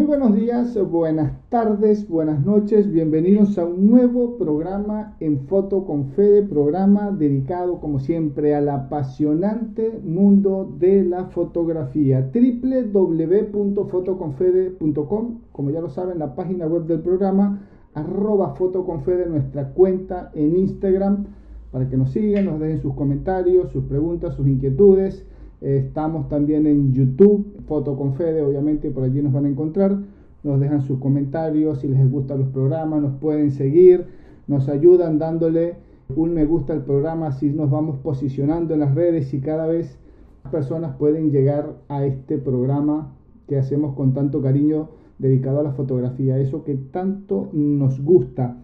Muy buenos días, buenas tardes, buenas noches, bienvenidos a un nuevo programa en Foto con Fede, programa dedicado como siempre al apasionante mundo de la fotografía. www.fotoconfede.com, como ya lo saben, la página web del programa, @fotoconfede, nuestra cuenta en Instagram, para que nos sigan, nos dejen sus comentarios, sus preguntas, sus inquietudes. Estamos también en YouTube, Foto con Fede, obviamente por allí nos van a encontrar. Nos dejan sus comentarios, si les gustan los programas, nos pueden seguir, nos ayudan dándole un me gusta al programa, así nos vamos posicionando en las redes y cada vez más personas pueden llegar a este programa que hacemos con tanto cariño dedicado a la fotografía, eso que tanto nos gusta.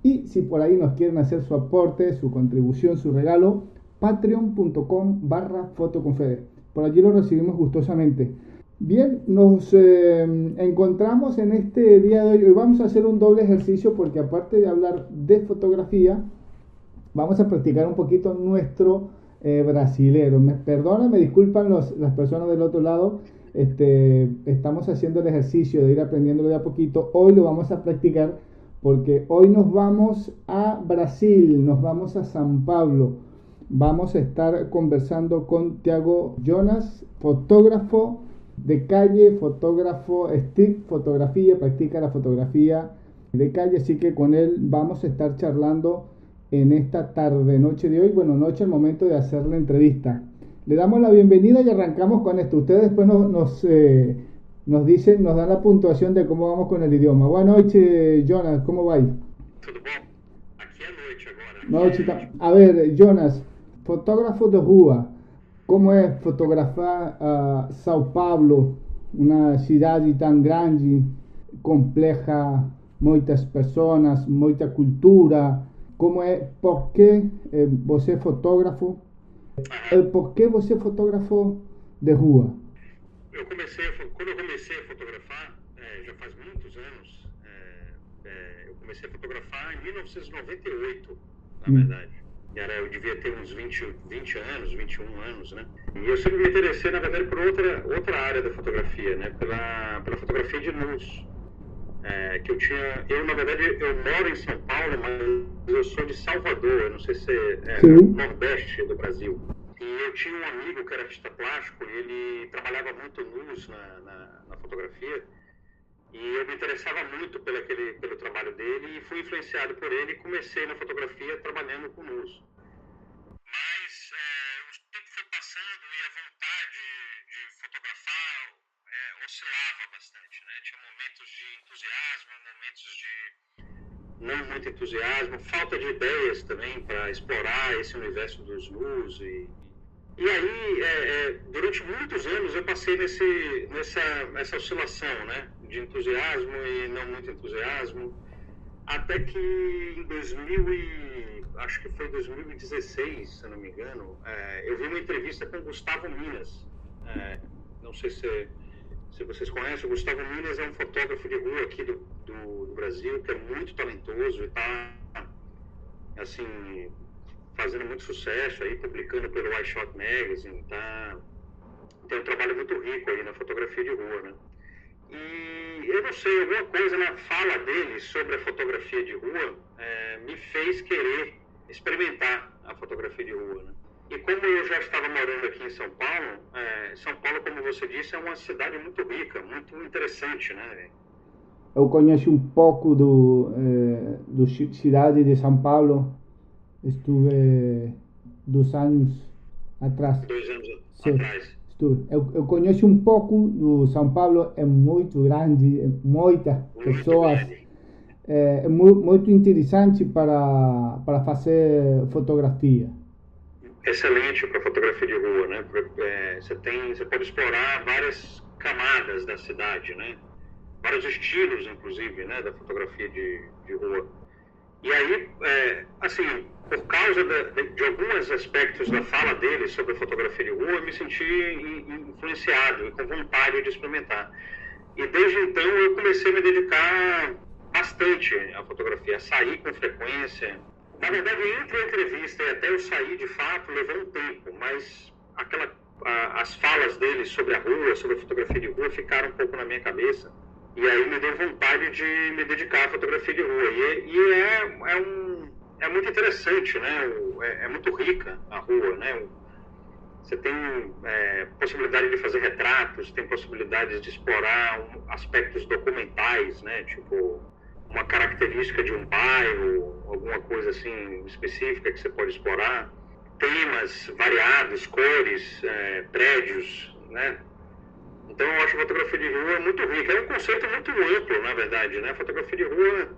Y si por ahí nos quieren hacer su aporte, su contribución, su regalo, patreon.com/fotoconfede. Por allí lo recibimos gustosamente. Bien, nos encontramos en este día de hoy. Hoy vamos a hacer un doble ejercicio porque aparte de hablar de fotografía, vamos a practicar un poquito nuestro brasilero. Me disculpan las personas del otro lado. Estamos haciendo el ejercicio de ir aprendiéndolo de a poquito. Hoy lo vamos a practicar porque hoy nos vamos a Brasil, nos vamos a São Paulo. Vamos a estar conversando con Thiago Jonas, fotógrafo de calle, fotógrafo street fotografía, practica la fotografía de calle, así que con él vamos a estar charlando en esta tarde, noche de hoy, noche al momento de hacer la entrevista. Le damos la bienvenida y arrancamos con esto. Ustedes después nos dicen, nos dan la puntuación de cómo vamos con el idioma. Buenas noches, Jonas, ¿cómo va ahí? Tudo bom? Aqui é noite agora. Noite, a ver, Jonas, fotógrafo de rua, como é fotografar São Paulo, uma cidade tão grande, complexa, muitas pessoas, muita cultura? Como é, por que você é fotógrafo? Por que você é fotógrafo de rua? Quando eu comecei a fotografar, já faz muitos anos, eu comecei a fotografar em 1998, na verdade. Eu devia ter uns 20 anos, 21 anos, né? E eu sempre me interessei, na verdade, por outra área da fotografia, né? Pela fotografia de luz. Eu, na verdade, eu moro em São Paulo, mas eu sou de Salvador, eu não sei se é nordeste do Brasil. E eu tinha um amigo que era artista plástico e ele trabalhava muito luz na fotografia. E eu me interessava muito pelo trabalho dele e fui influenciado por ele e comecei na fotografia trabalhando com luz. Mas o tempo foi passando e a vontade de fotografar oscilava bastante, né? Tinha momentos de entusiasmo, momentos de não muito entusiasmo, falta de ideias também para explorar esse universo dos luz. E aí, durante muitos anos, eu passei nessa oscilação, né? De entusiasmo e não muito entusiasmo, até que em 2016, se não me engano, eu vi uma entrevista com o Gustavo Minas. Não sei se vocês conhecem, o Gustavo Minas é um fotógrafo de rua aqui do Brasil, que é muito talentoso e está, assim, fazendo muito sucesso aí, publicando pelo iShot Magazine, tem um trabalho muito rico aí na fotografia de rua, né? E eu não sei, alguma coisa na fala dele sobre a fotografia de rua me fez querer experimentar a fotografia de rua, né? E como eu já estava morando aqui em São Paulo, como você disse, é uma cidade muito rica, muito interessante, né? Eu conheço um pouco do cidade de São Paulo. Estuve 2 anos atrás. 2 anos Sim, atrás. estuve. Eu conheço um pouco do São Paulo, é muito grande, muitas pessoas. É muito interessante para fazer fotografia. Excelente para fotografia de rua, né? Você pode explorar várias camadas da cidade, né? Vários estilos, inclusive, né? Da fotografia de rua. E aí, assim, por causa de alguns aspectos da fala dele sobre a fotografia de rua, eu me senti influenciado e com vontade de experimentar. E desde então eu comecei a me dedicar bastante à fotografia, a sair com frequência. Na verdade, entre a entrevista e até eu sair de fato, levou um tempo, mas as falas dele sobre a rua, sobre a fotografia de rua, ficaram um pouco na minha cabeça. E aí me deu vontade de me dedicar à fotografia de rua. É muito interessante, né? É muito rica a rua, né? Você tem possibilidade de fazer retratos, tem possibilidades de explorar aspectos documentais, né? Tipo, uma característica de um bairro, alguma coisa assim específica que você pode explorar. Temas variados, cores, prédios, né? Então eu acho a fotografia de rua muito rica. É um conceito muito amplo, na verdade, né? A fotografia de rua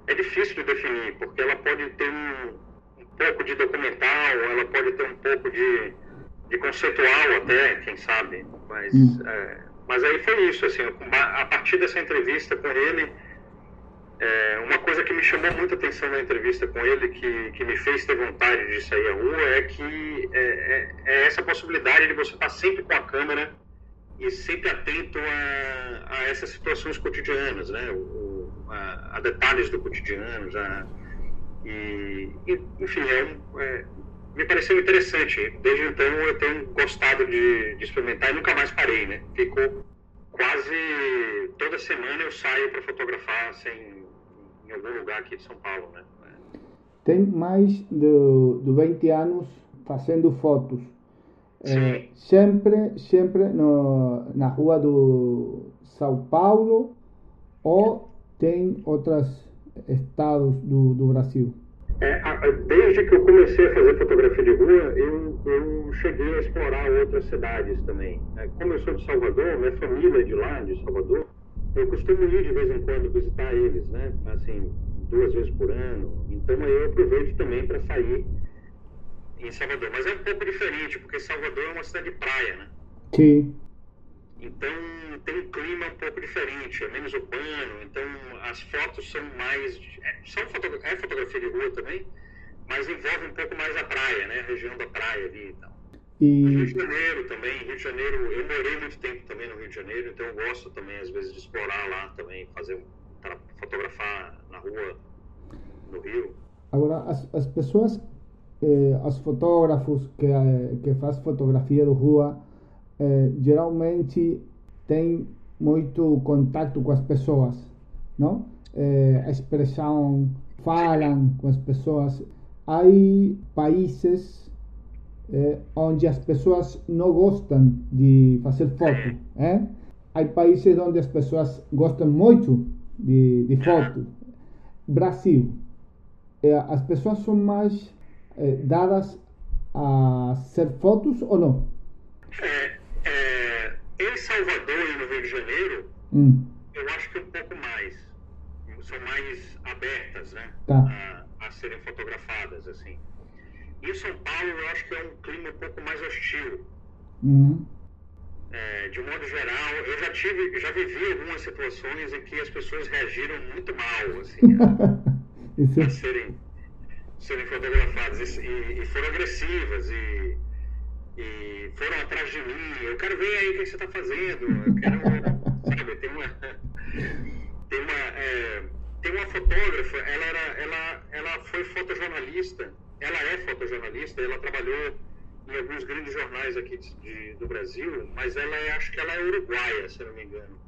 é difícil de definir, porque ela pode ter um pouco de documental, ela pode ter um pouco de conceitual até, quem sabe. Mas aí foi isso, assim, a partir dessa entrevista com ele, uma coisa que me chamou muita atenção na entrevista com ele, que me fez ter vontade de sair à rua, é que é essa possibilidade de você estar sempre com a câmera e sempre atento a essas situações cotidianas, né? A detalhes do cotidiano, enfim, me pareceu interessante. Desde então eu tenho gostado de experimentar e nunca mais parei, né? Fico quase toda semana eu saio para fotografar em algum lugar aqui de São Paulo, né? Tem mais de 20 anos fazendo fotos. Sempre na rua do São Paulo ou tem outros estados do Brasil? Desde que eu comecei a fazer fotografia de rua, eu cheguei a explorar outras cidades também. Como eu sou de Salvador, minha família é de lá, de Salvador, eu costumo ir de vez em quando visitar eles, né? Assim, 2 vezes por ano. Então eu aproveito também para sair em Salvador. Mas é um pouco diferente, porque Salvador é uma cidade de praia, né? Sim. Então tem um clima um pouco diferente, é menos urbano, então as fotos são mais... É fotografia de rua também, mas envolve um pouco mais a praia, né? A região da praia ali e tal. Rio de Janeiro também, Rio de Janeiro, eu morei muito tempo também no Rio de Janeiro, então eu gosto também às vezes de explorar lá também, fotografar na rua, no Rio. Agora, as pessoas, os fotógrafos que fazem fotografia de rua, geralmente tem muito contato com as pessoas, não? A expressão, falam com as pessoas. Há países onde as pessoas não gostam de fazer foto, Há países onde as pessoas gostam muito de foto. Brasil, as pessoas são mais dadas a ser fotos ou não? Em Salvador e no Rio de Janeiro, eu acho que um pouco mais. São mais abertas, né? A serem fotografadas, assim. Em São Paulo, eu acho que é um clima um pouco mais hostil. De modo geral, eu já vivi algumas situações em que as pessoas reagiram muito mal, assim, a serem fotografadas e foram agressivas e foram atrás de mim. Eu quero ver aí o que você está fazendo. Eu quero, sabe, tem uma fotógrafa. Ela foi fotojornalista. Ela é fotojornalista. Ela trabalhou em alguns grandes jornais aqui do Brasil, mas acho que ela é uruguaia, se eu não me engano.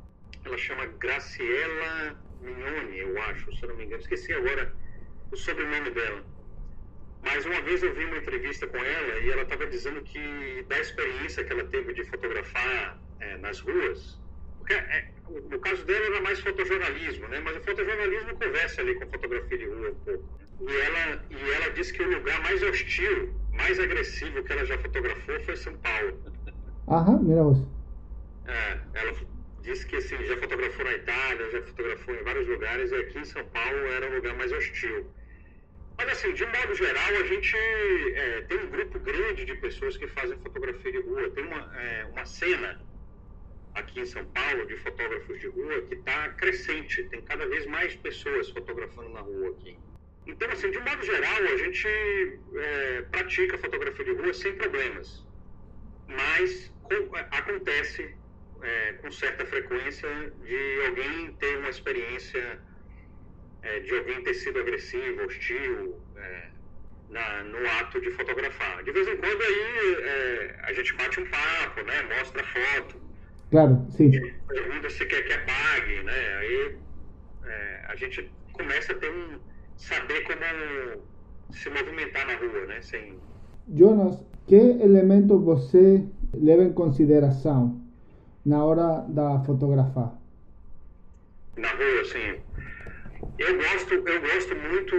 Ela chama Graciela Mignoni, eu acho, se eu não me engano. Esqueci agora o sobrenome dela. Mas uma vez eu vi uma entrevista com ela e ela estava dizendo que da experiência que ela teve de fotografar nas ruas, porque no caso dela era mais fotojornalismo, né? Mas o fotojornalismo conversa ali com fotografia de rua um pouco. E ela disse que o lugar mais hostil, mais agressivo que ela já fotografou foi São Paulo. Mira vos. Ela disse que assim, já fotografou na Itália, já fotografou em vários lugares, e aqui em São Paulo era o lugar mais hostil. Mas assim, de modo geral, a gente tem um grupo grande de pessoas que fazem fotografia de rua. Tem uma cena aqui em São Paulo de fotógrafos de rua que está crescente. Tem cada vez mais pessoas fotografando na rua aqui. Então, assim, de modo geral, a gente pratica fotografia de rua sem problemas. Mas acontece com certa frequência de alguém ter uma experiência de alguém ter sido agressivo, hostil, no ato de fotografar. De vez em quando aí a gente bate um papo, né? Mostra a foto. Claro, sim. Pergunta se quer que apague, né? Aí a gente começa a saber como se movimentar na rua, né? Sem, Jonas, que elementos você leva em consideração na hora da fotografar? na rua, assim. Eu gosto muito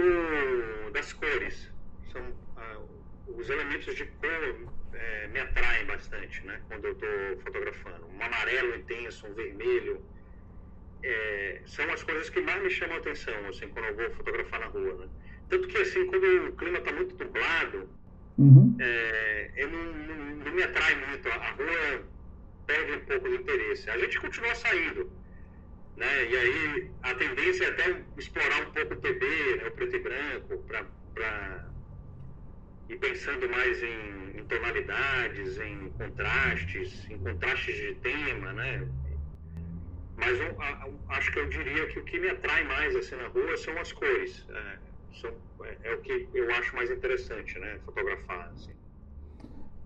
das cores. São, os elementos de cor me atraem bastante, né? Quando eu estou fotografando. Um amarelo intenso, um vermelho. São as coisas que mais me chamam a atenção, assim, quando eu vou fotografar na rua, né? Tanto que, assim, quando o clima está muito nublado, Uhum. eu não me atrai muito. A rua perde um pouco de interesse. A gente continua saindo, né? E aí a tendência é até explorar um pouco o TB, né? O preto e branco, para ir pensando mais em tonalidades, em contrastes de tema, né? Mas acho que eu diria que o que me atrai mais assim na rua são as cores. É o que eu acho mais interessante, né? Fotografar, assim.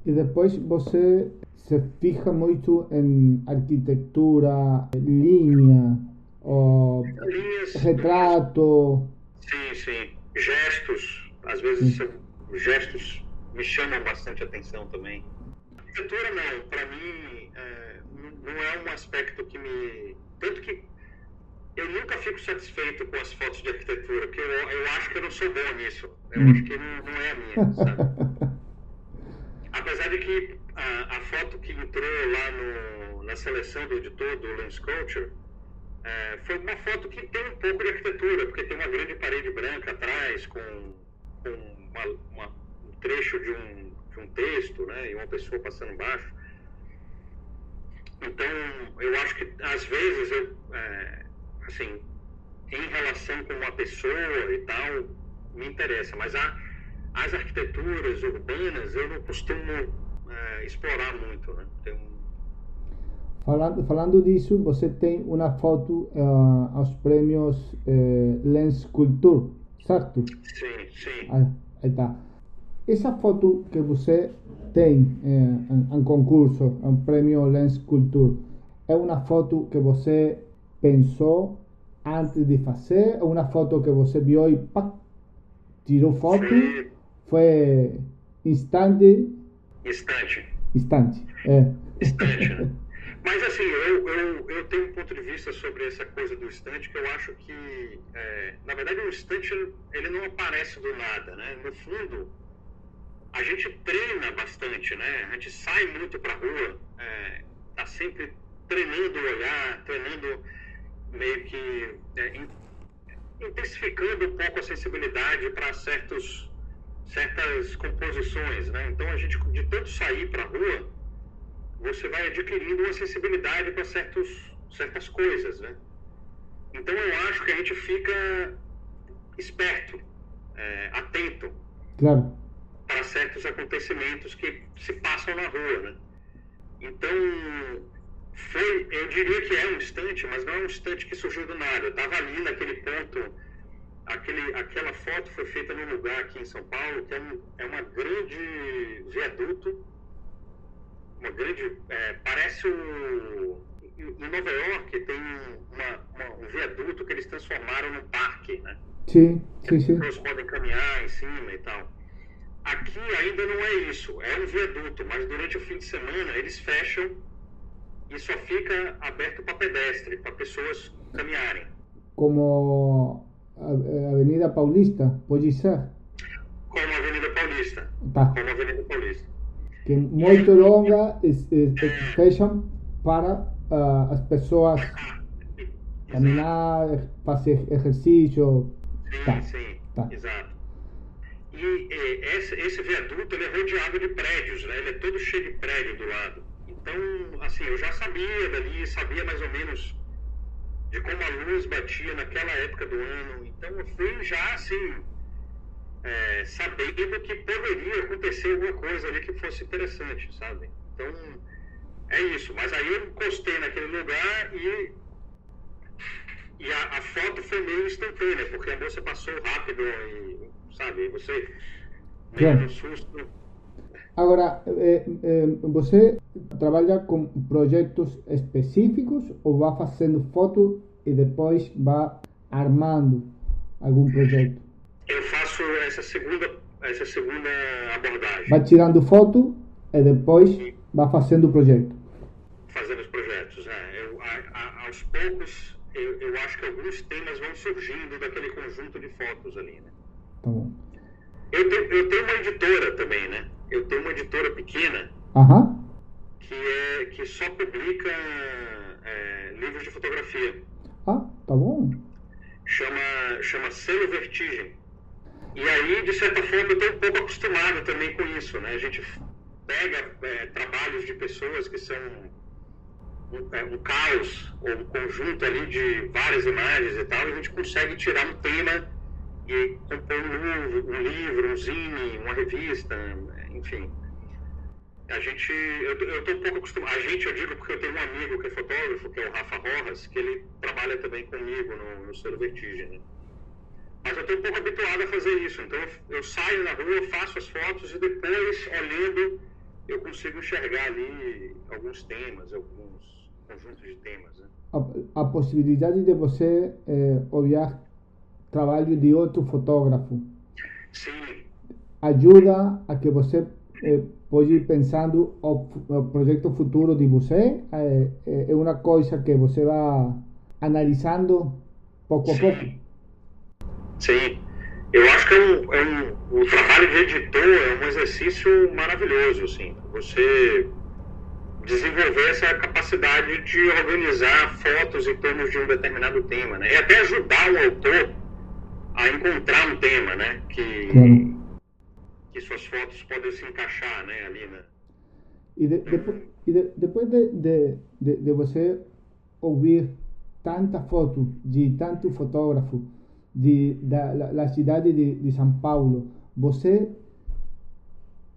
E depois você se fija muito em arquitetura, linha, ou Linhas, retrato. sim, sim. Gestos, às vezes Sim. gestos me chamam bastante atenção também. Arquitetura não, para mim não é um aspecto que me... Tanto que eu nunca fico satisfeito com as fotos de arquitetura, porque eu acho que eu não sou bom nisso. Eu acho Hum. que não é a minha, sabe? Apesar de que a foto que entrou lá na seleção do editor do Lens Culture foi uma foto que tem um pouco de arquitetura, porque tem uma grande parede branca atrás com um trecho de um texto, né, e uma pessoa passando embaixo. Então, eu acho que às vezes assim, em relação com uma pessoa e tal, me interessa, mas as arquiteturas urbanas eu não costumo explorar muito, né? Falando disso, você tem uma foto aos prêmios Lens Culture, certo? Sim, sim. Aí tá. Essa foto que você tem em concurso, um prêmio Lens Culture, é uma foto que você pensou antes de fazer? Ou uma foto que você viu e pá, tirou foto? Foi Foi instante, instante, instante. É. instante, né? Mas assim, eu tenho um ponto de vista sobre essa coisa do instante que eu acho que, na verdade, o instante ele não aparece do nada, né? No fundo, a gente treina bastante, né? A gente sai muito para a rua, tá sempre treinando o olhar, treinando meio que intensificando um pouco a sensibilidade para certas composições, né? Então a gente, de tanto sair para a rua, você vai adquirindo uma sensibilidade para certas coisas, né? Então eu acho que a gente fica esperto, atento Claro. para certos acontecimentos que se passam na rua, né? Então, eu diria que é um instante, mas não é um instante que surgiu do nada. Eu estava ali naquele ponto, aquela foto foi feita num lugar aqui em São Paulo, que é uma grande viaduto, parece em Nova York tem um viaduto que eles transformaram num parque, né? Sim, Que sim, as sim. pessoas podem caminhar em cima e tal. Aqui ainda não é isso, é um viaduto, mas durante o fim de semana eles fecham e só fica aberto para pedestre, para pessoas caminharem. Como Avenida Paulista, pode ser? Como a Avenida Paulista. Tá. Como a Avenida Paulista. Que é E muito aí, longa, fecham para as pessoas exato. caminhar, fazer exercício. Sim, Tá, sim, tá. exato. E esse viaduto ele é rodeado de prédios, né? Ele é todo cheio de prédio do lado. Então, assim, eu já sabia dali, sabia mais ou menos de como a luz batia naquela época do ano. Então, eu fui já, assim, sabendo que poderia acontecer alguma coisa ali que fosse interessante, sabe? Então, é isso. Mas aí eu encostei naquele lugar e a foto foi meio instantânea, porque a moça passou rápido e, sabe, você meio Claro. no susto. Agora, você trabalha com projetos específicos ou vai fazendo foto e depois vai armando algum projeto? Eu faço essa segunda abordagem. Vai tirando foto e depois vai fazendo o projeto. Fazendo os projetos. Aos poucos, eu acho que alguns temas vão surgindo daquele conjunto de fotos ali, né? Tá bom. Eu tenho uma editora também, né? Eu tenho uma editora pequena que só publica livros de fotografia. Ah, tá bom. Chama Selo Vertigem. E aí, de certa forma, eu estou um pouco acostumado também com isso, né? A gente pega trabalhos de pessoas que são um caos, ou um conjunto ali de várias imagens e tal, e a gente consegue tirar um tema e compor um livro, um zine, uma revista, enfim. Eu estou um pouco acostumado. Eu digo porque eu tenho um amigo que é fotógrafo, que é o Rafa Rojas, que ele trabalha também comigo no Selo Vertigem, né? Mas eu estou um pouco habituado a fazer isso. Então eu saio na rua, faço as fotos e depois, olhando, eu consigo enxergar ali alguns temas, alguns conjuntos de temas, né? A possibilidade de você olhar trabalho de outro fotógrafo. Sim. Ajuda a que você pode ir pensando o projeto futuro de você. É uma coisa que você vai analisando pouco a pouco. Sim. Eu acho que o trabalho de editor é um exercício maravilhoso, assim. Você desenvolver essa capacidade de organizar fotos em torno de um determinado tema, né? E até ajudar o autor a encontrar um tema, né? Que suas fotos podem se encaixar, né? Ali, né? Depois de você ouvir tanta foto de tanto fotógrafo da cidade de São Paulo, você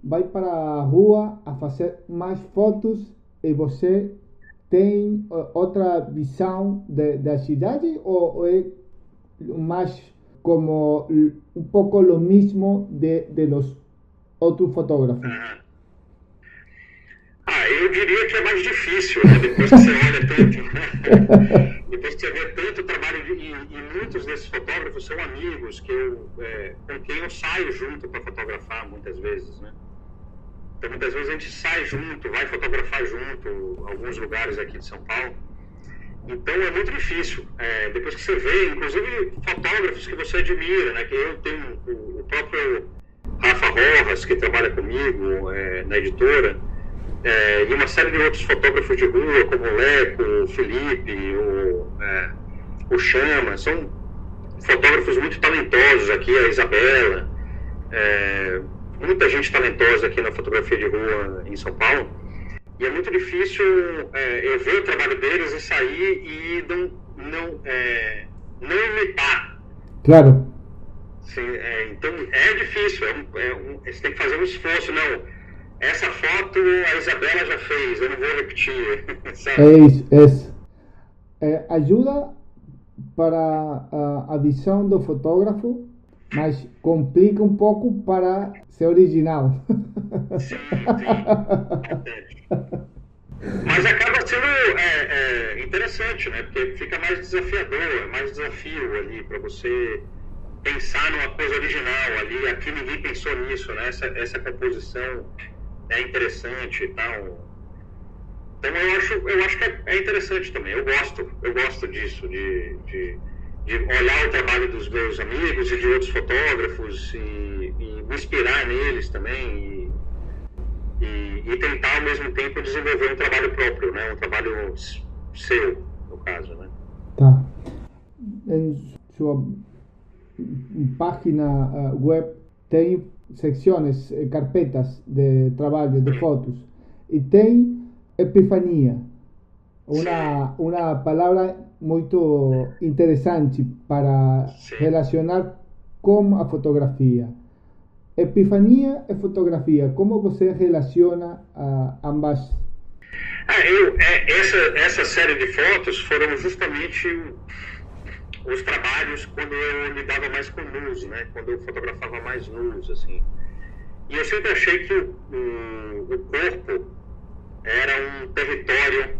vai para a rua a fazer mais fotos e você tem outra visão da cidade ou é mais como um pouco o mesmo de los outros fotógrafos? Eu diria que é mais difícil, né? Depois que você olha tanto, depois que você vê tanto trabalho e muitos desses fotógrafos são amigos com quem eu saio junto para fotografar muitas vezes, né? Então muitas vezes a gente sai junto, vai fotografar junto, alguns lugares aqui de São Paulo. Então é muito difícil. Depois que você vê, inclusive fotógrafos que você admira, né? Que eu tenho o próprio Rafa Rojas, que trabalha comigo na editora, e uma série de outros fotógrafos de rua, como o Leco, o Felipe, o Chama, são fotógrafos muito talentosos aqui, a Isabela, muita gente talentosa aqui na fotografia de rua em São Paulo, e é muito difícil eu ver o trabalho deles e sair e não imitar. Claro. Sim, então é difícil, você tem que fazer um esforço, não. Essa foto a Isabela já fez, eu não vou repetir. Sabe? É isso. Ajuda para a visão do fotógrafo, mas complica um pouco para ser original. Sim. Mas acaba sendo interessante, né? Porque fica mais desafiador, mais desafio ali para você pensar numa coisa original ali. Aqui ninguém pensou nisso, né? Essa composição é interessante e tal. Então eu acho que é interessante também. Eu gosto disso, de olhar o trabalho dos meus amigos e de outros fotógrafos e me inspirar neles também e tentar ao mesmo tempo desenvolver um trabalho próprio, né? Um trabalho seu, no caso, né? Tá. Em sua página web tem secções, carpetas de trabalho, de fotos, e tem epifania, uma palavra muito interessante para relacionar com a fotografia. Epifania e fotografia, como você relaciona ambas? Essa série de fotos foram justamente os trabalhos quando eu lidava mais com nus, né? Quando eu fotografava mais nus, assim. E eu sempre achei que o corpo era um território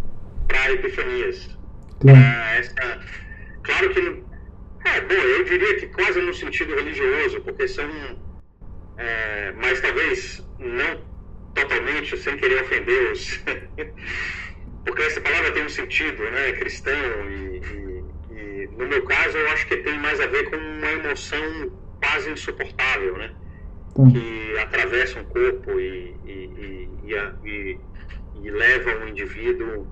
para epifanias. Claro. Claro que, bom, eu diria que quase no sentido religioso, porque são, mas talvez não totalmente, sem querer ofender-os, porque essa palavra tem um sentido, né, cristão, e no meu caso eu acho que tem mais a ver com uma emoção quase insuportável, né, que atravessa um corpo e leva o indivíduo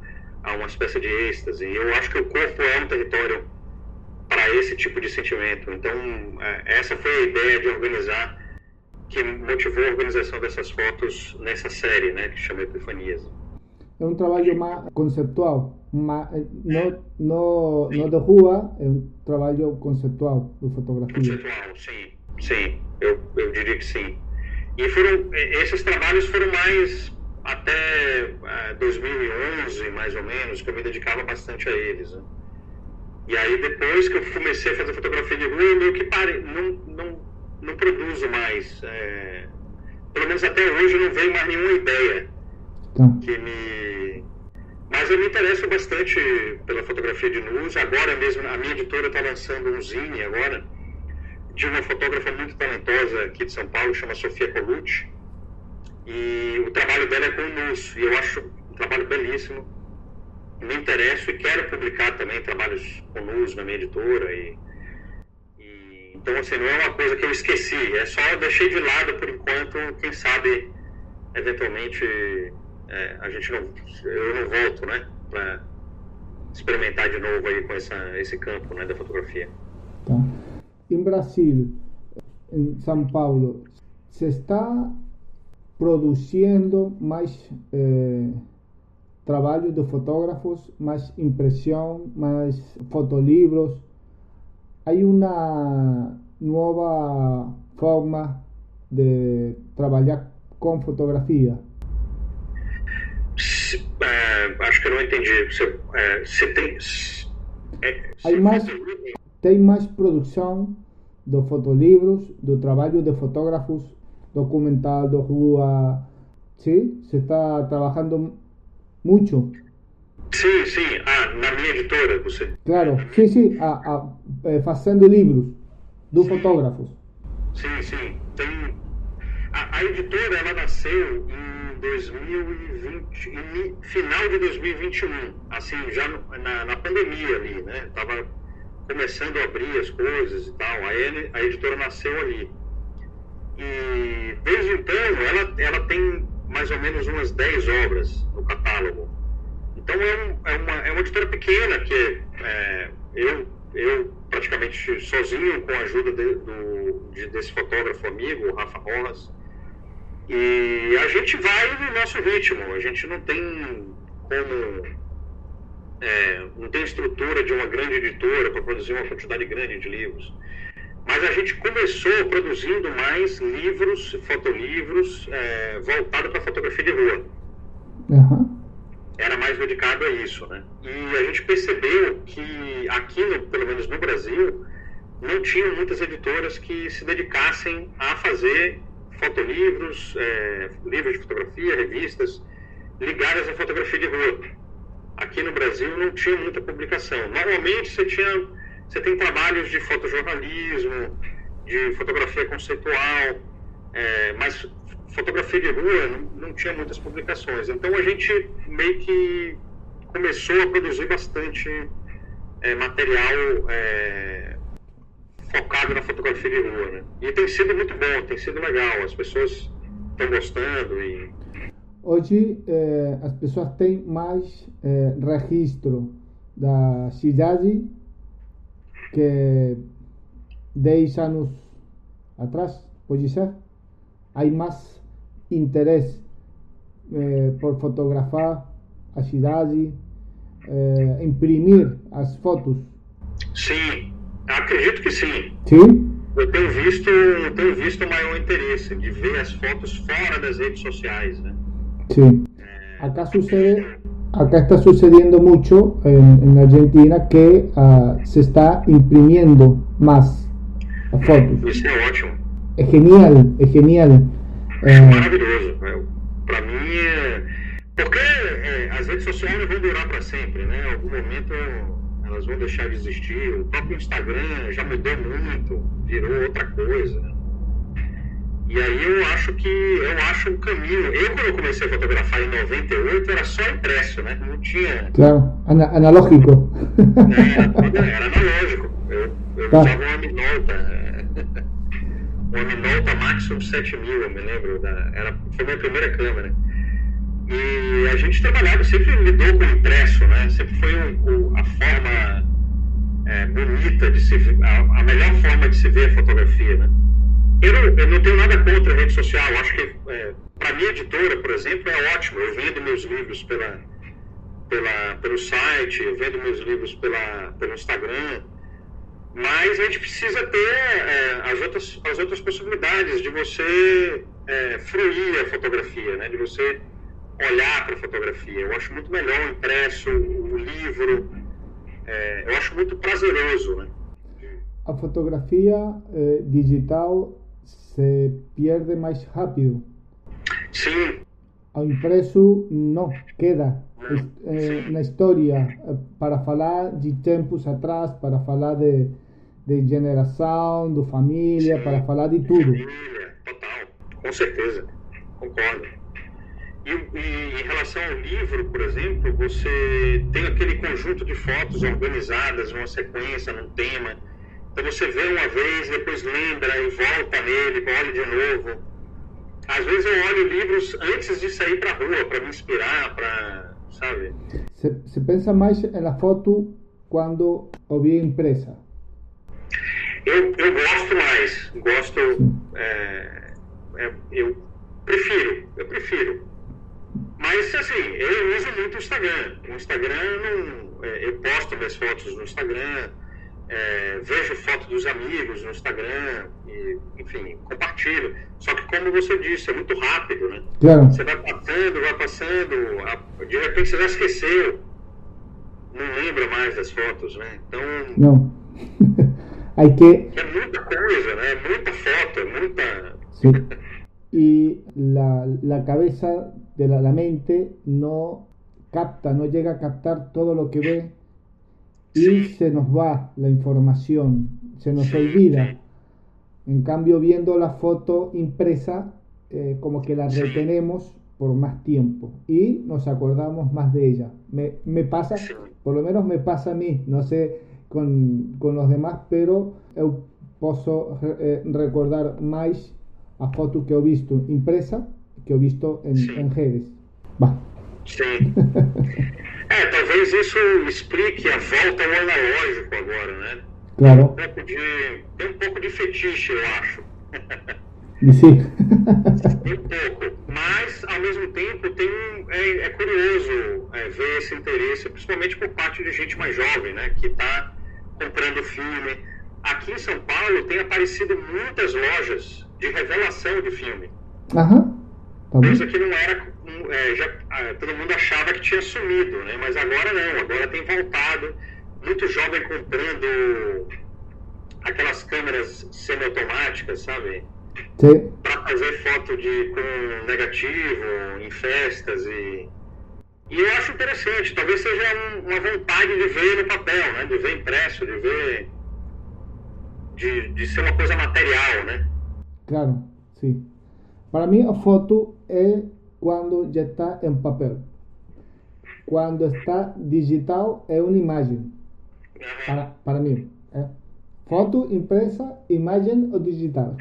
a uma espécie de êxtase. E eu acho que o corpo é um território para esse tipo de sentimento. Então, essa foi a ideia de organizar, que motivou a organização dessas fotos nessa série, né, que chama Epifanias. É um trabalho mais conceptual, não de rua, é um trabalho conceptual de fotografia. Conceptual, sim, eu diria que sim. E esses trabalhos foram mais até 2011, mais ou menos, que eu me dedicava bastante a eles, né? E aí, depois que eu comecei a fazer fotografia de rua, eu meio que parei, não produzo mais. Pelo menos até hoje não veio mais nenhuma ideia Mas eu me interesso bastante pela fotografia de nus. Agora mesmo, a minha editora está lançando um zine agora, de uma fotógrafa muito talentosa aqui de São Paulo, chama Sofia Colucci. E o trabalho dela é com nus, e eu acho um trabalho belíssimo. Me interesso e quero publicar também trabalhos com nus na minha editora. Então, assim, não é uma coisa que eu esqueci, é só eu deixei de lado por enquanto. Quem sabe, eventualmente, eu não volto, né, para experimentar de novo aí com esse campo, né, da fotografia. Tá. Em Brasil, em São Paulo, se está produzindo mais trabalho de fotógrafos, mais impressão, mais fotolivros. Há uma nova forma de trabalhar com fotografia. Acho que eu não entendi. Tem mais produção de fotolivros, do trabalho de fotógrafos, documental, de rua. Sim? Se está trabalhando muito. Sim. Na minha editora, você? Claro, sim. Fazendo livros dos fotógrafos. Sim. A editora, ela nasceu em 2020, final de 2021, assim, já na pandemia ali, né? Tava começando a abrir as coisas e tal. Aí a editora nasceu ali. E desde então, ela tem mais ou menos umas 10 obras no catálogo. Então é uma editora pequena que eu praticamente sozinho, com a ajuda desse fotógrafo amigo, o Rafa Rojas, e a gente vai no nosso ritmo. A gente não tem não tem estrutura de uma grande editora para produzir uma quantidade grande de livros. Mas a gente começou produzindo mais livros, fotolivros, voltados para fotografia de rua. Uhum. Era mais dedicado a isso, né? E a gente percebeu que aqui, pelo menos no Brasil, não tinham muitas editoras que se dedicassem a fazer fotolivros, livros de fotografia, revistas ligadas à fotografia de rua. Aqui no Brasil não tinha muita publicação. Normalmente você tem trabalhos de fotojornalismo, de fotografia conceitual, mas fotografia de rua não tinha muitas publicações. Então a gente meio que começou a produzir bastante material focado na fotografia de rua, né? E tem sido muito bom, tem sido legal, as pessoas estão gostando. Hoje as pessoas têm mais registro da cidade que 10 anos atrás, pode ser? Há mais interesse por fotografar a cidade, imprimir as fotos. Sim, acredito que sim. Sim? Eu tenho visto o maior interesse de ver as fotos fora das redes sociais, né? Sim. Acá está sucediendo mucho en Argentina que se está imprimiendo más las fotos. Isso é ótimo. Es genial. Acho É, maravilhoso. Para mim, porque as redes sociais não vão durar para sempre, né? Em algum momento elas vão deixar de existir. O próprio Instagram já mudou muito, virou outra coisa. E aí eu acho um caminho. Eu, quando eu comecei a fotografar em 98, era só impresso, né? Não tinha. claro, analógico. Né, era analógico. Eu Tá. usava uma Minolta. Uma Minolta Maxxum 7000, eu me lembro. Foi a minha primeira câmera. E a gente trabalhava, sempre lidou com impresso, né? Sempre foi a forma bonita de se ver, a melhor forma de se ver a fotografia, né? Eu não tenho nada contra a rede social. Acho que, para minha editora, por exemplo, é ótimo. Eu vendo meus livros pelo site, eu vendo meus livros pelo Instagram. Mas a gente precisa ter as outras possibilidades de você fruir a fotografia, né? De você olhar para a fotografia. Eu acho muito melhor o impresso, o livro. Eu acho muito prazeroso, né? A fotografia digital se pierde mais rápido. Sim. O impresso não queda Sim. na história para falar de tempos atrás, para falar de geração, de família, Sim. para falar de tudo. Família, total. Com certeza. Concordo. E em relação ao livro, por exemplo, você tem aquele conjunto de fotos organizadas numa sequência, num tema. Então você vê uma vez, depois lembra e volta nele, olha de novo. Às vezes eu olho livros antes de sair para a rua, para me inspirar, sabe? Se pensa mais na foto quando o vê impressa. Eu gosto mais. Eu prefiro. Mas, assim, eu uso muito o Instagram. O Instagram, eu posto minhas fotos no Instagram, vejo foto dos amigos no Instagram, e, enfim, compartilho. Só que, como você disse, é muito rápido, né? Claro. Você vai passando, de repente você já esqueceu, não lembra mais das fotos, né? Então, Não. Hay que... é muita coisa, né? Muita foto, muita... Sí. Y la cabeza de la mente no capta, no llega a captar todo lo que ve y Sí. se nos va la información, se nos Sí, olvida. sí. En cambio, viendo la foto impresa, como que la Sí. retenemos por más tiempo y nos acordamos más de ella. Me pasa, Sí. por lo menos me pasa a mí, no sé con los demás, pero eu posso recordar mais a foto que eu visto impresa que eu visto Sim. em redes. Bah. Sim. Talvez isso explique a volta ao analógico agora, né? Claro. Tem um pouco de fetiche, eu acho. E sim. Tem um pouco. Mas, ao mesmo tempo, é curioso ver esse interesse, principalmente por parte de gente mais jovem, né? Que está comprando filme. Aqui em São Paulo tem aparecido muitas lojas de revelação de filme. Aham. Tá Coisa bom. que não era. Todo mundo achava que tinha sumido, né? Mas agora não, agora tem voltado. Muito jovem comprando aquelas câmeras semiautomáticas, sabe? Sim. Para fazer foto com negativo em festas e eu acho interessante. Talvez seja uma vontade de ver no papel, né? De ver impresso, de ver de ser uma coisa material, né? Claro, sim. Para mim, a foto é quando já está em papel. Quando está digital, é uma imagem. Para mim. Foto, impressa, imagem ou digital.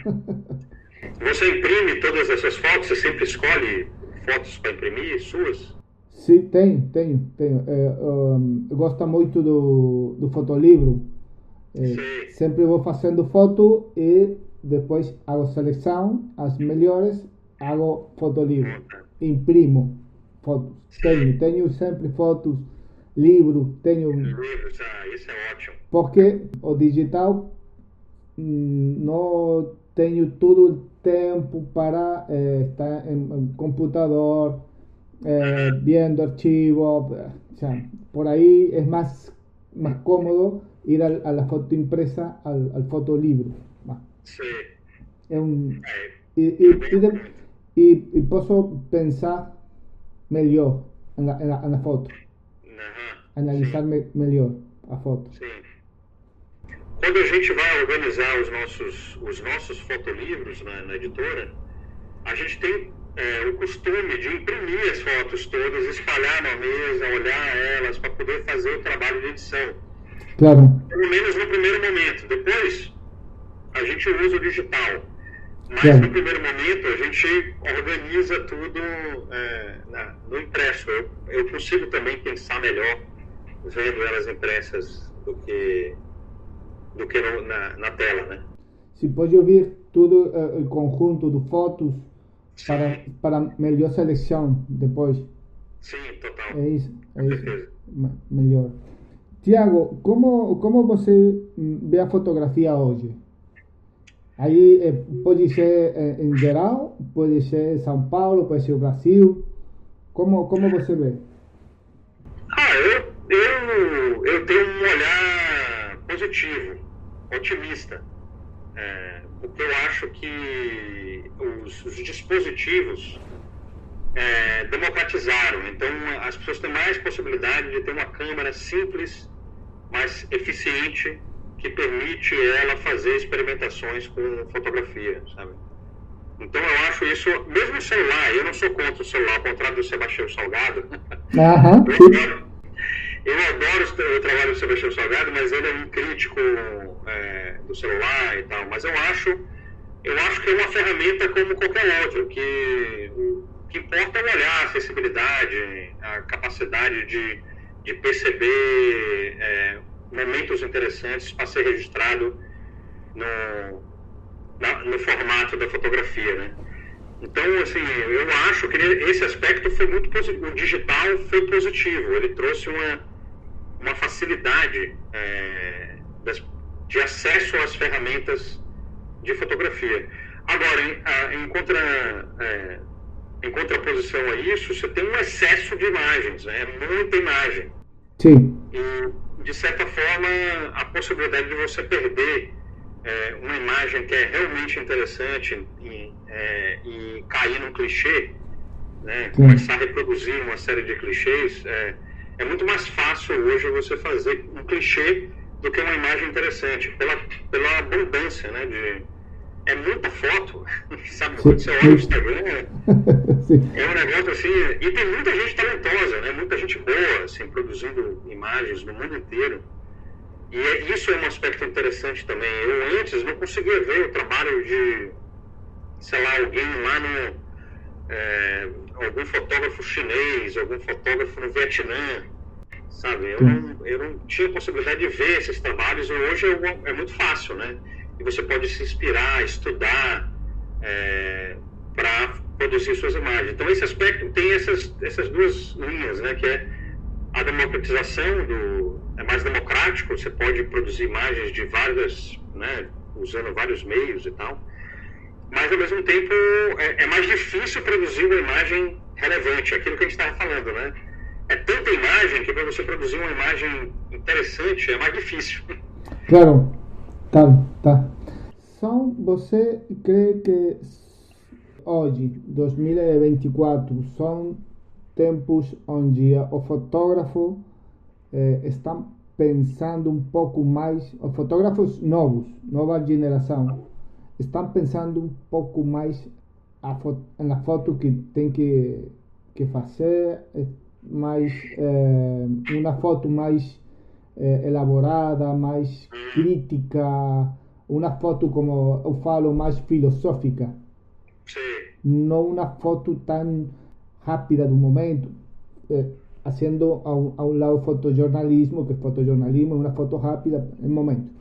Você imprime todas essas fotos? Você sempre escolhe fotos para imprimir, suas? Sim, tenho. Eu gosto muito do fotolivro. Sempre vou fazendo foto e depois hago seleção, as melhores, hago fotolivro. Imprimo fotos. Tenho sempre fotos, livros, tenho... Livros, isso é ótimo. Porque o digital não tenho todo o tempo para estar em computador, viendo archivos. O sea, por ahí es más cómodo ir a la foto impresa, al fotolibro. Sim. É um, e posso pensar melhor na foto, analisar melhor a foto. Sim. Quando a gente vai organizar os nossos fotolivros na editora, a gente tem o costume de imprimir as fotos todas, espalhar na mesa, olhar elas para poder fazer o trabalho de edição. Claro. Pelo menos no primeiro momento. Depois, a gente usa o digital. Mas claro. No primeiro momento, a gente organiza tudo no impresso. Eu consigo também pensar melhor vendo elas impressas do que na tela, né? Se pode ouvir todo o conjunto de fotos para melhor seleção depois. Sim, total. É isso. Melhor. Tiago, como você vê a fotografia hoje? Aí pode ser em geral, pode ser São Paulo, pode ser o Brasil. Como você vê? Eu tenho um olhar positivo, otimista. Porque eu acho que os dispositivos democratizaram. Então, as pessoas têm mais possibilidade de ter uma câmera simples, mais eficiente, que permite ela fazer experimentações com fotografia, sabe? Então, eu acho isso, mesmo o celular, eu não sou contra o celular, ao contrário do Sebastião Salgado. Eu adoro o trabalho do Sebastião Salgado, mas ele é um crítico do celular e tal. Mas eu acho que é uma ferramenta como qualquer outra, que o que importa é o olhar, a sensibilidade, a capacidade de perceber momentos interessantes para ser registrado no formato da fotografia, né? Então, assim, eu acho que esse aspecto foi muito positivo. O digital foi positivo, ele trouxe uma facilidade de acesso às ferramentas de fotografia. Agora, em contraposição a isso, você tem um excesso de imagens, muita imagem. Sim. E, de certa forma, a possibilidade de você perder uma imagem que é realmente interessante e cair num clichê, né? Começar a reproduzir uma série de clichês, é muito mais fácil hoje você fazer um clichê do que uma imagem interessante, pela abundância, né? É muita foto, sabe? Quando você olha o Instagram, é um negócio assim, e tem muita gente talentosa, né? Muita gente boa, assim, produzindo imagens no mundo inteiro. E isso é um aspecto interessante também. Eu antes não conseguia ver o trabalho de, sei lá, alguém lá algum fotógrafo chinês, algum fotógrafo no Vietnã, sabe? Eu não tinha possibilidade de ver esses trabalhos, e hoje é muito fácil, né? E você pode se inspirar, estudar para produzir suas imagens. Então, esse aspecto tem essas duas linhas, né? Que é a democratização é mais democrático, você pode produzir imagens de várias, né? Usando vários meios e tal. Mas, ao mesmo tempo, é mais difícil produzir uma imagem relevante, aquilo que a gente estava falando, né? É tanta imagem que para você produzir uma imagem interessante é mais difícil. Claro, tá. Você crê que hoje, 2024, são tempos onde o fotógrafo está pensando um pouco mais, os fotógrafos novos, nova geração, estão pensando um pouco mais na foto que tem que fazer, mais uma foto mais elaborada, mais crítica, uma foto, como eu falo, mais filosófica. Sim. Não uma foto tão rápida do momento, haciendo a un lado fotojornalismo, que fotojornalismo é uma foto rápida em momento.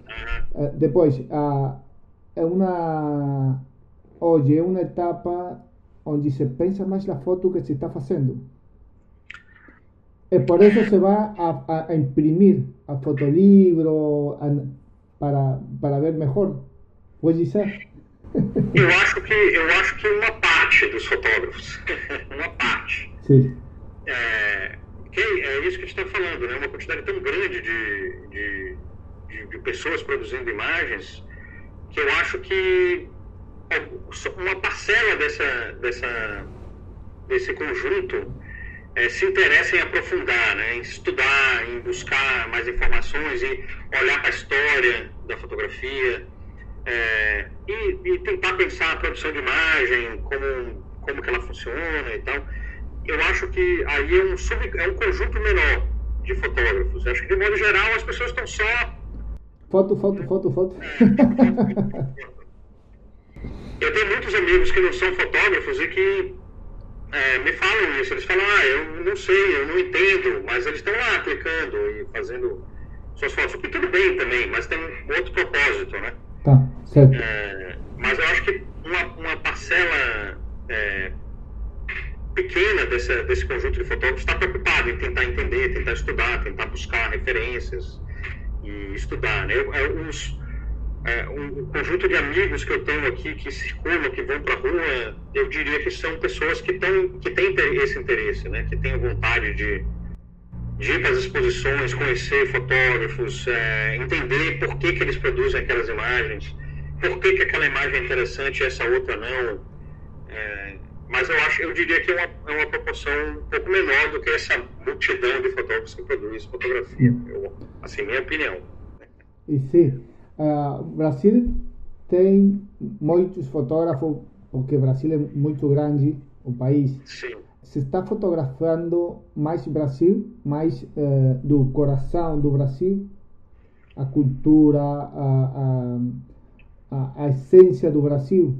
Depois, hoje é uma etapa onde se pensa mais na foto que se está fazendo. E por isso se vai a imprimir a fotolivro para ver melhor. Pode ser? Eu acho que uma parte dos fotógrafos, uma parte. Sim. É isso que a gente está falando, né? Uma quantidade tão grande de pessoas produzindo imagens, que eu acho que uma parcela desse conjunto se interessa em aprofundar, né, em estudar, em buscar mais informações, em olhar para a história da fotografia e tentar pensar a produção de imagem, como que ela funciona e tal. Eu acho que aí é um conjunto menor de fotógrafos. Eu acho que, de modo geral, as pessoas estão só... Foto. Eu tenho muitos amigos que não são fotógrafos e que me falam isso. Eles falam, eu não sei, eu não entendo, mas eles estão lá clicando e fazendo suas fotos. O que tudo bem também, mas tem um outro propósito, né? Tá, certo. Mas eu acho que uma parcela pequena desse conjunto de fotógrafos está preocupado em tentar entender, tentar estudar, tentar buscar referências e estudar, né? Um conjunto de amigos que eu tenho aqui que circulam, que vão para a rua, eu diria que são pessoas que têm esse interesse, né? Que têm vontade de ir para as exposições, conhecer fotógrafos, entender por que eles produzem aquelas imagens, por que aquela imagem é interessante e essa outra não. Mas eu diria que é uma proporção um pouco menor do que essa multidão de fotógrafos que produz fotografia. Assim, minha opinião. E sim, Brasil tem muitos fotógrafos, porque Brasil é muito grande, o país. Sim. Se está fotografando mais Brasil, mais do coração do Brasil, a cultura, a essência do Brasil.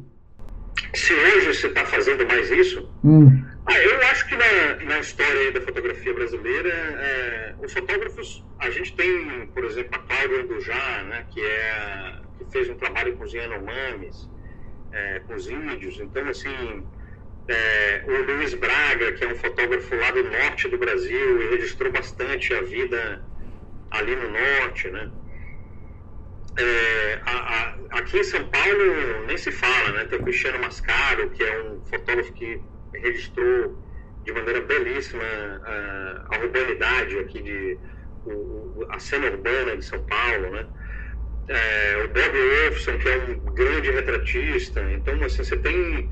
Se hoje você está fazendo mais isso, eu acho que na história da fotografia brasileira, os fotógrafos, a gente tem, por exemplo, a Cláudia Andujá, né, que fez um trabalho com os Yanomamis, com os índios. Então, assim, o Luiz Braga, que é um fotógrafo lá do norte do Brasil e registrou bastante a vida ali no norte, né? Aqui em São Paulo nem se fala, né? Tem o Cristiano Mascaro, que é um fotógrafo que registrou de maneira belíssima a urbanidade aqui, a cena urbana de São Paulo, né? O Bob Wolfson, que é um grande retratista. Então, assim, você tem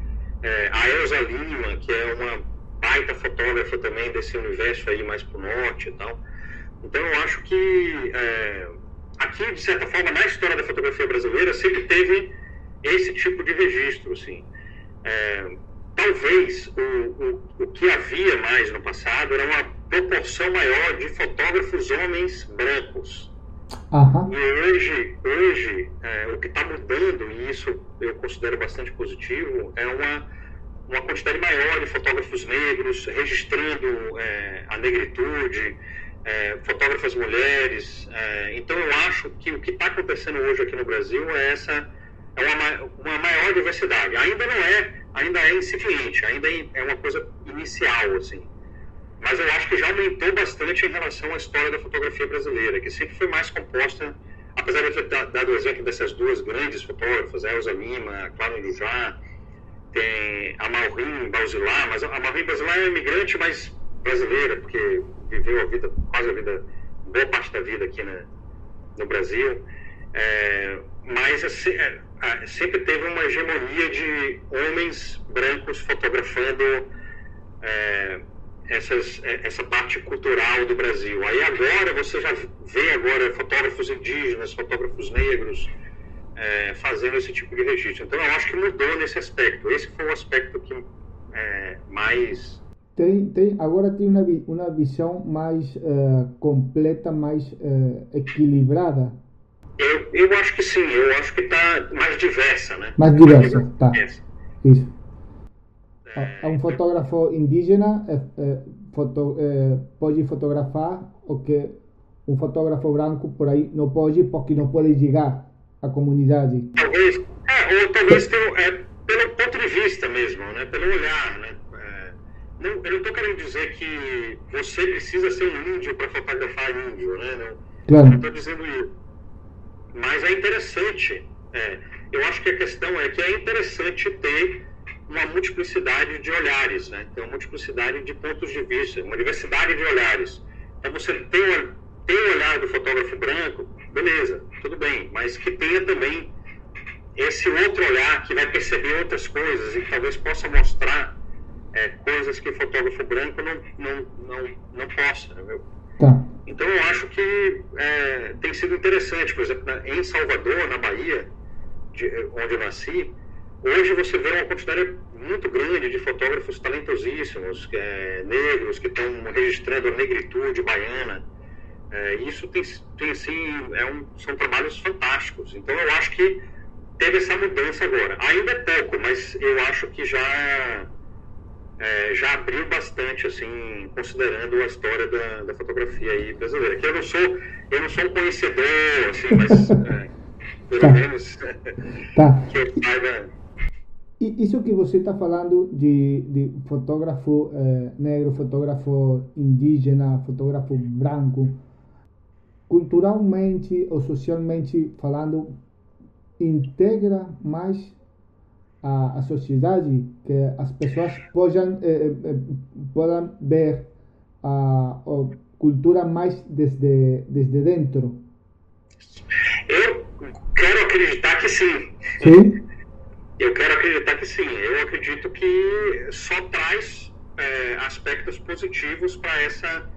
a Elza Lima, que é uma baita fotógrafa também desse universo aí mais pro norte e tal. Então, eu acho que aqui, de certa forma, na história da fotografia brasileira, sempre teve esse tipo de registro, assim. Talvez o que havia mais no passado era uma proporção maior de fotógrafos homens brancos. Uhum. E hoje o que está mudando, e isso eu considero bastante positivo, é uma quantidade maior de fotógrafos negros registrando a negritude, fotógrafas mulheres. Então eu acho que o que está acontecendo hoje aqui no Brasil uma maior diversidade. Ainda é incipiente, ainda é uma coisa inicial, assim. Mas eu acho que já aumentou bastante em relação à história da fotografia brasileira, que sempre foi mais composta, apesar de eu ter dado o exemplo dessas duas grandes fotógrafas, a Elza Lima, a Clara Andujá, tem a Maureen Bauzilar, mas a Maureen Bauzilar é imigrante, mas brasileira, porque viveu boa parte da vida aqui no Brasil. Mas sempre teve uma hegemonia de homens brancos fotografando essa parte cultural do Brasil. Aí agora você já vê fotógrafos indígenas, fotógrafos negros fazendo esse tipo de registro. Então eu acho que mudou nesse aspecto. Esse foi o aspecto que mais... Agora tem uma visão mais completa, mais equilibrada. Eu acho que sim, eu acho que está mais diversa, né? Mais diversa, tá. Isso. Um fotógrafo indígena pode fotografar o que um fotógrafo branco por aí não pode, porque não pode chegar à comunidade. Talvez, ou talvez pelo ponto de vista mesmo, né? Pelo olhar, né? Eu não estou querendo dizer que você precisa ser um índio para fotografar índio, né? Claro. Não estou dizendo isso. Mas é interessante. Eu acho que a questão é que é interessante ter uma multiplicidade de olhares, né? Ter uma multiplicidade de pontos de vista, uma diversidade de olhares. Então você tem o olhar do fotógrafo branco, beleza, tudo bem, mas que tenha também esse outro olhar que vai perceber outras coisas e que talvez possa mostrar coisas que o fotógrafo branco não possa, né? Tá. Então eu acho que tem sido interessante. Por exemplo, em Salvador, na Bahia, onde eu nasci, hoje você vê uma quantidade muito grande de fotógrafos talentosíssimos, negros, que estão registrando a negritude baiana. Isso tem sim, são trabalhos fantásticos. Então eu acho que teve essa mudança agora. Ainda é pouco, mas eu acho que já abriu bastante, assim, considerando a história da fotografia aí brasileira. Que eu não sou um conhecedor, assim, mas pelo menos Tá. que eu saiba. Isso que você está falando de fotógrafo negro, fotógrafo indígena, fotógrafo branco, culturalmente ou socialmente falando, integra mais a sociedade, que as pessoas possam ver a cultura mais desde dentro. Eu quero acreditar que sim. Sim? Eu quero acreditar que sim. Eu acredito que só traz aspectos positivos para essa,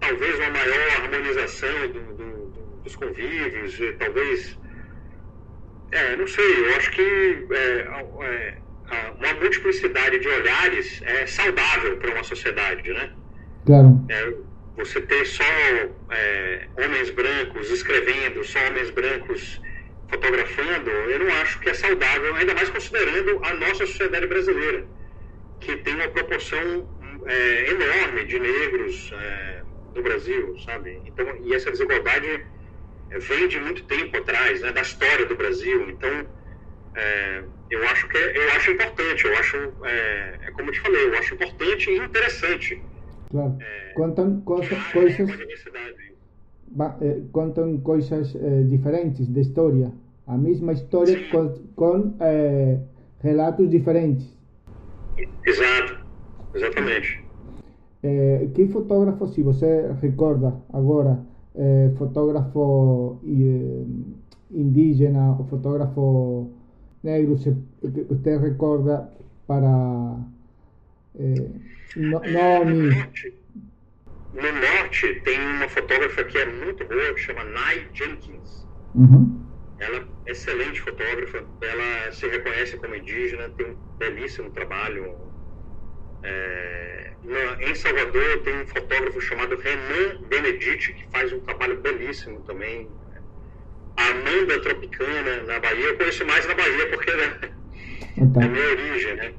talvez uma maior harmonização dos convívios, talvez, não sei, eu acho que uma multiplicidade de olhares é saudável para uma sociedade, né? Claro. Você ter só homens brancos escrevendo, só homens brancos fotografando, eu não acho que é saudável, ainda mais considerando a nossa sociedade brasileira, que tem uma proporção enorme de negros no Brasil, sabe? Então, e essa desigualdade vem de muito tempo atrás, né, da história do Brasil. Então, eu acho importante, eu acho, como eu te falei, eu acho importante e interessante. Claro. Contam coisas diferentes da história. A mesma história com relatos diferentes. Exatamente. Que fotógrafo, se você recorda agora, fotógrafo indígena ou fotógrafo negro, você recorda para nome? No norte tem uma fotógrafa que é muito boa, que chama Nai Jenkins. Uhum. Ela é excelente fotógrafa, ela se reconhece como indígena, tem um belíssimo trabalho. Em Salvador tem um fotógrafo chamado Renan Benedite, que faz um trabalho belíssimo também. A Amanda Tropicana, na Bahia, eu conheço mais na Bahia porque é a minha origem, né?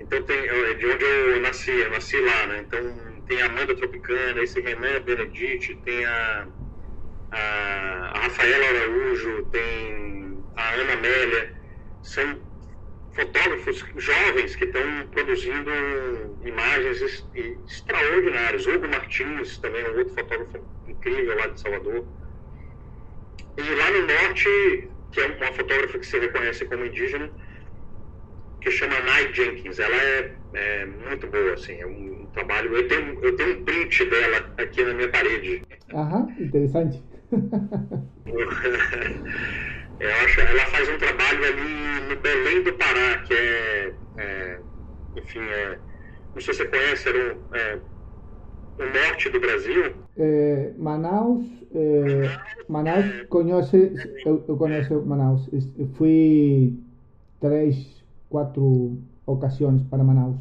Então de onde eu nasci lá, né? Então tem a Amanda Tropicana, esse Renan Benedite, tem a Rafaela Araújo, tem a Ana Amélia. São fotógrafos jovens que estão produzindo imagens extraordinárias. Hugo Martins, também é um outro fotógrafo incrível lá de Salvador. E lá no norte, que é uma fotógrafa que se reconhece como indígena, que chama Nai Jenkins. Ela é muito boa, assim, é um trabalho. Eu tenho um print dela aqui na minha parede. Aham, interessante. Eu acho, ela faz um trabalho ali no Belém do Pará, que enfim, não sei se você conhece, o norte do Brasil. Manaus, eu conheço Manaus. Eu fui 3, 4 ocasiões para Manaus.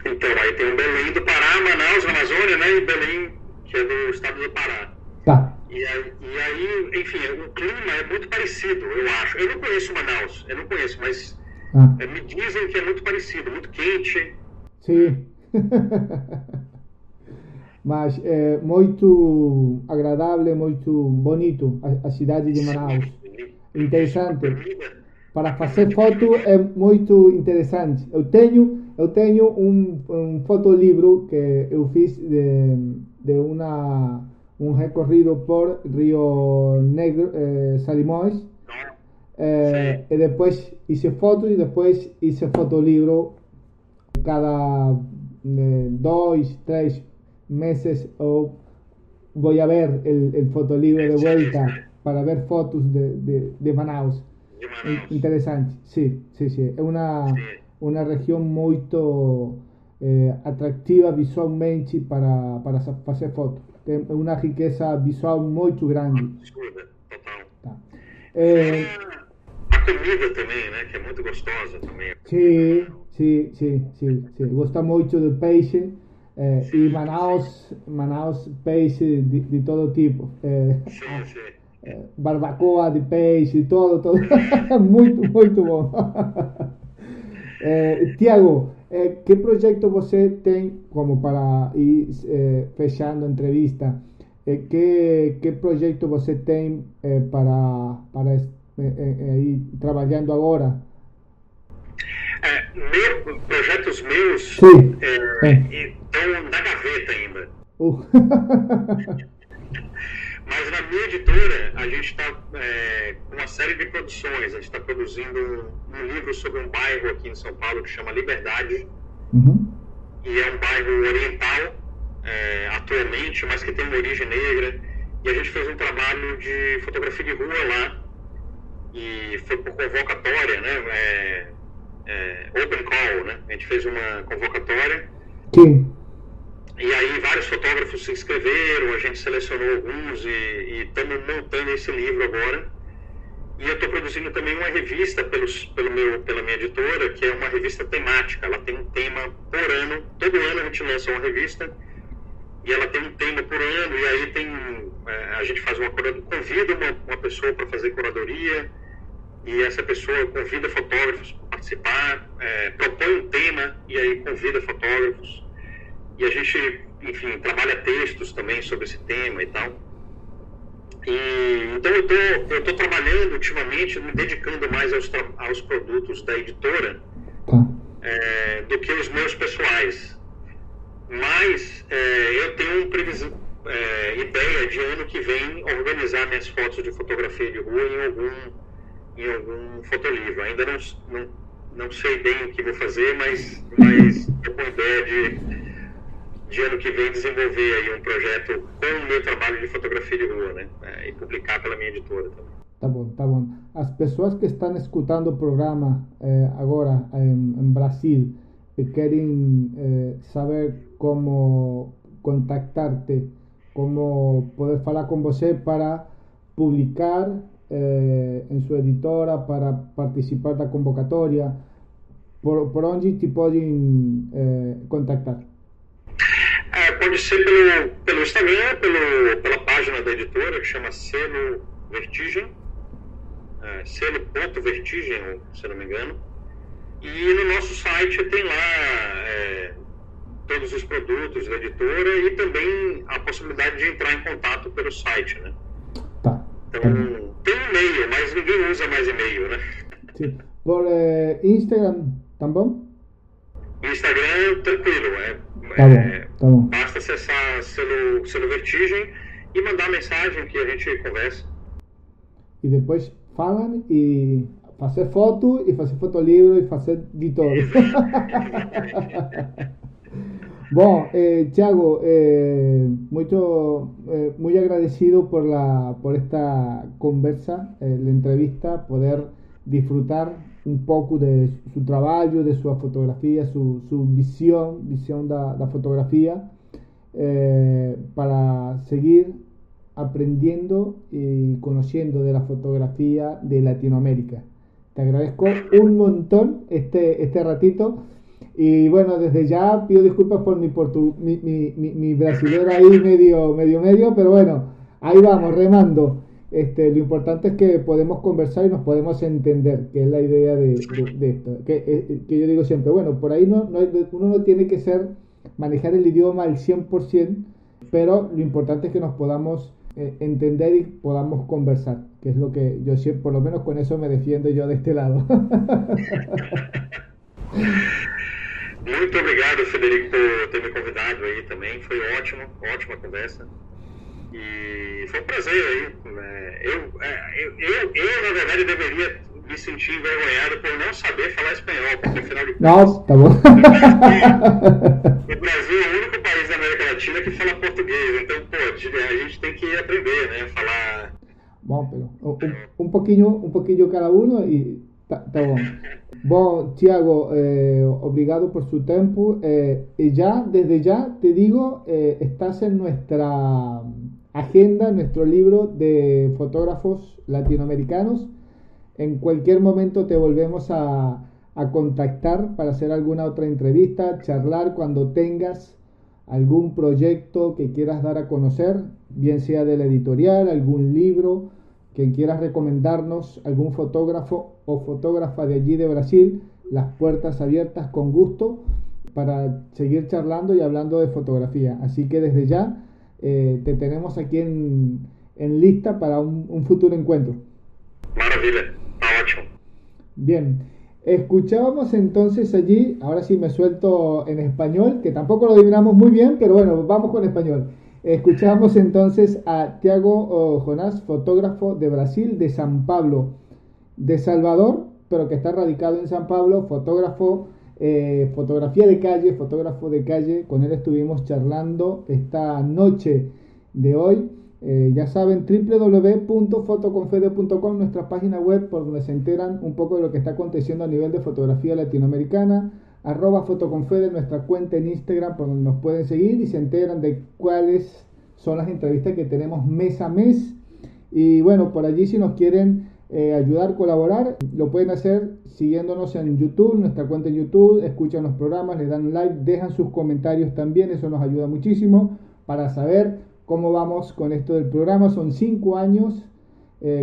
Então, aí tem o Belém do Pará, Manaus, Amazônia, né, e Belém, que é do estado do Pará. Tá. E aí, enfim, o clima é muito parecido, eu acho. Eu não conheço Manaus, mas me dizem que é muito parecido, muito quente. Sim. Mas é muito agradável, muito bonito a cidade de Manaus. Interessante. Para fazer foto é muito interessante. Eu tenho um fotolivro que eu fiz de um recorrido por Rio Negro, Solimões. E depois hice fotos e depois hice fotolivro. Cada 2, 3 meses eu voy a ver el fotolibro de vuelta para ver fotos de Manaus. De Manaus. Interessante, sim. É uma região muito atrativa visualmente para fazer fotos. Tem uma riqueza visual muito grande. Absurda, total. Tá. A comida também, né? Que é muito gostosa também. Sim. Gosto muito do peixe. E Manaus peixe de todo tipo. Sim. Barbacoa de peixe, todo. muito bom. Tiago, que projeto você tem, como para ir fechando a entrevista, que projeto você tem para ir trabalhando agora? Projetos meus Sim. estão na gaveta ainda. Mas na minha editora, a gente está com uma série de produções. A gente está produzindo um livro sobre um bairro aqui em São Paulo que chama Liberdade. Uhum. E é um bairro oriental, atualmente, mas que tem uma origem negra. E a gente fez um trabalho de fotografia de rua lá. E foi por convocatória, né? Open call, né? A gente fez uma convocatória. Sim. E aí vários fotógrafos se inscreveram, a gente selecionou alguns e estamos montando esse livro agora. E eu estou produzindo também uma revista pela minha editora, que é uma revista temática. Ela tem um tema por ano. Todo ano a gente lança uma revista e ela tem um tema por ano. E aí a gente faz convida uma pessoa para fazer curadoria. E essa pessoa convida fotógrafos para participar, propõe um tema e aí convida fotógrafos. E a gente, enfim, trabalha textos também sobre esse tema e tal. Então eu estou trabalhando ultimamente, me dedicando mais aos produtos da editora do que os meus pessoais. Mas eu tenho ideia de ano que vem organizar minhas fotos de fotografia de rua em algum fotolivro. Ainda não sei bem o que vou fazer, mas estou com ideia de ano que vem desenvolver aí um projeto com o meu trabalho de fotografia de rua, né? E publicar pela minha editora também. Tá bom. As pessoas que estão escutando o programa agora em Brasil e querem saber como contactar-te, como poder falar com você para publicar em sua editora, para participar da convocatória, por onde te podem contactar? Pode ser pelo Instagram, pela página da editora, que chama Selo Vertigem, selo.vertigem, se não me engano. E no nosso site tem lá todos os produtos da editora e também a possibilidade de entrar em contato pelo site, né? Tá. Então, tem e-mail, mas ninguém usa mais e-mail, né? Sim. Por Instagram, tá bom? Instagram, tranquilo, Tá bom. Basta acessar Selo Vertigem e mandar mensagem que a gente conversa. E depois falam e fazer foto, e fazer fotolivro, e fazer de todo. Bom, Thiago, muy agradecido por esta conversa, la entrevista, poder disfrutar un poco de su trabajo, de su fotografía, su visión da fotografía, para seguir aprendiendo y conociendo de la fotografía de Latinoamérica. Te agradezco un montón este ratito. Y bueno, desde ya pido disculpas por mi brasilero ahí medio, pero bueno, ahí vamos, remando. Lo importante es que podemos conversar y nos podemos entender, que es la idea de esto. Que yo digo siempre, bueno, por ahí uno no tiene que manejar el idioma al 100%, pero lo importante es que nos podamos entender y podamos conversar, que es lo que yo siempre, por lo menos con eso me defiendo yo de este lado. Muito obrigado, Federico, por ter me convidado aí também. Foi ótima conversa. E foi um prazer aí. Eu, na verdade, deveria me sentir envergonhado por não saber falar espanhol, porque afinal de contas... Não, tá bom. O Brasil é o único país da América Latina que fala português, então, a gente tem que aprender, né, falar... Bom, No, pero un pouquinho cada uno e tá bom. Bom, Tiago, obrigado por su tiempo. Y ya, desde ya, te digo, estás en nuestra agenda, en nuestro libro de fotógrafos latinoamericanos. En cualquier momento te volvemos a contactar para hacer alguna otra entrevista, charlar cuando tengas algún proyecto que quieras dar a conocer, bien sea de la editorial, algún libro que quieras recomendarnos, algún fotógrafo o fotógrafa de allí de Brasil, las puertas abiertas con gusto para seguir charlando y hablando de fotografía. Así que desde ya te tenemos aquí en lista para un futuro encuentro. Maravilha, tá ótimo. Bien, escuchábamos entonces allí, ahora sí me suelto en español, que tampoco lo adivinamos muy bien, pero bueno, vamos con español. Escuchamos entonces a Tiago Jonás, fotógrafo de Brasil, de San Pablo, de Salvador, pero que está radicado en San Pablo, fotógrafo, fotografía de calle, fotógrafo de calle. Con él estuvimos charlando esta noche de hoy. Ya saben, www.fotoconfede.com, nuestra página web por donde se enteran un poco de lo que está aconteciendo a nivel de fotografía latinoamericana. @fotoconfede, nuestra cuenta en Instagram por donde nos pueden seguir y se enteran de cuáles son las entrevistas que tenemos mes a mes. Y bueno, por allí si nos quieren ayudar, colaborar, lo pueden hacer siguiéndonos en YouTube, nuestra cuenta en YouTube, escuchan los programas, le dan like, dejan sus comentarios también, eso nos ayuda muchísimo para saber cómo vamos con esto del programa. Son 5 años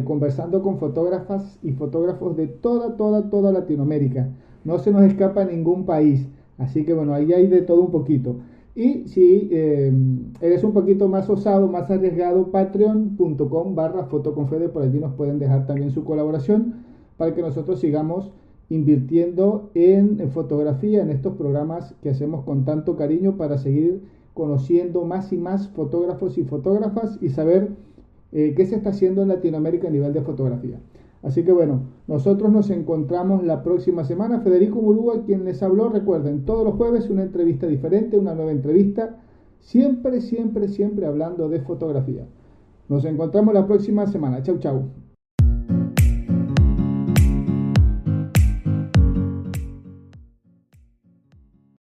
conversando con fotógrafas y fotógrafos de toda Latinoamérica. No se nos escapa ningún país, así que bueno, ahí hay de todo un poquito. Y si eres un poquito más osado, más arriesgado, patreon.com/fotoconfede, por allí nos pueden dejar también su colaboración para que nosotros sigamos invirtiendo en fotografía, en estos programas que hacemos con tanto cariño para seguir conociendo más y más fotógrafos y fotógrafas y saber qué se está haciendo en Latinoamérica a nivel de fotografía. Así que bueno, nosotros nos encontramos la próxima semana. Federico Murúa, quien les habló. Recuerden, todos los jueves una entrevista diferente, una nueva entrevista, siempre hablando de fotografía. Nos encontramos la próxima semana. Chau, chau.